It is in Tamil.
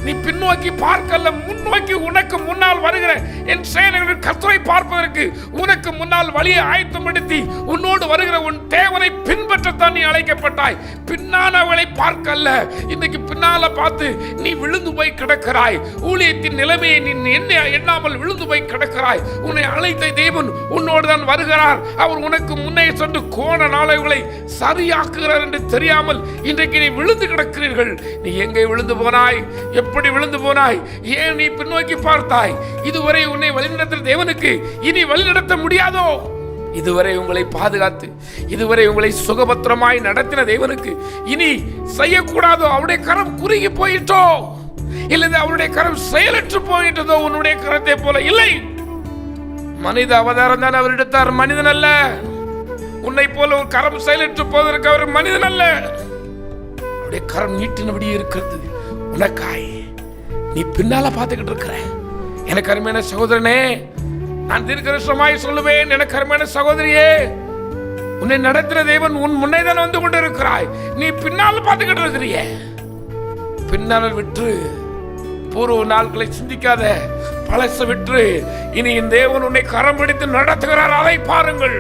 நீ பின்னோக்கி பார்க்கல, முன்னோக்கி உனக்கு முன்னால் வருகிற என் சேனைகளின் கர்த்தரை பார்ப்பதற்கு உனக்கு முன்னால் வழியை ஆயத்தப்படுத்தி உன்னோடு வருகிற உன் தேவனை பின்பற்றத்தான் நீ அழைக்கப்பட்டாய். பின்னானவளை பார்க்கல. இன்னைக்கு பின்னால பார்த்து நீ விழுந்து போய் கிடக்கிறாய். ஊழியத்தின் நிலைமையை நீ எண்ணாமல் விழுந்து போய் கிடக்கிறாய். உன்னை அழைத்த தேவன் உன்னோடு தான் வருகிறார். அவர் உனக்கு முன்னே சென்று கோண நாளைகளை சரியாக்குகிறார் என்று தெரியாமல் இன்றைக்கு நீ விழுந்து கிடக்கிறீர்கள். நீ எங்கே விழுந்து போனாய்? எப்படி விழுந்து போனாய்? ஏன் நீ பின்னோக்கி பார்த்தாய்? இதுவரை உன்னை வழிநடத்தின தேவனுக்கு இனி வழிநடத்த முடியாதோ? இதுவரை உங்களை பாதுகாத்து இதுவரை உங்களை சுகபத்திரமாய் நடத்தின தேவனுக்கு இனி செய்யக்கூடாதோ? அவருடைய கரம் குறுகி போயிட்டோ? இல்லது அவருடைய கரம் செயலற்று போயிட்டதோ? உன்னுடைய கரத்தை போல இல்லை. மனித அவதாரம் தான் அவர் எடுத்தார், மனிதன் அல்ல. உன்னை போல ஒரு கரம் செயலற்று போவதற்கு அவர் மனிதன் அல்ல. அவருடைய கரம் நீட்டினபடி இருக்கிறது உனக்காய். நீ பின்னால பார்த்துக்கிட்டு இருக்கிற எனக்கு அருமையான சகோதரனே, நான் தீர்க்கதரிசனமாய் சொல்லுவேன், எனக்கு அருமையான சகோதரியே, உன்னை நடத்துகிற தேவன் உன் முன்னே தான் வந்து கொண்டு இருக்கிறாய். நீ பின்னால் பார்த்துக்கிட்டு இருக்கிறிய. பின்னால் விட்டு பூர்வ நாட்களை சிந்திக்காத, பழச விட்டு இனி இந்த தேவன் உன்னை கரம் பிடித்து நடத்துகிறார், அதை பாருங்கள்.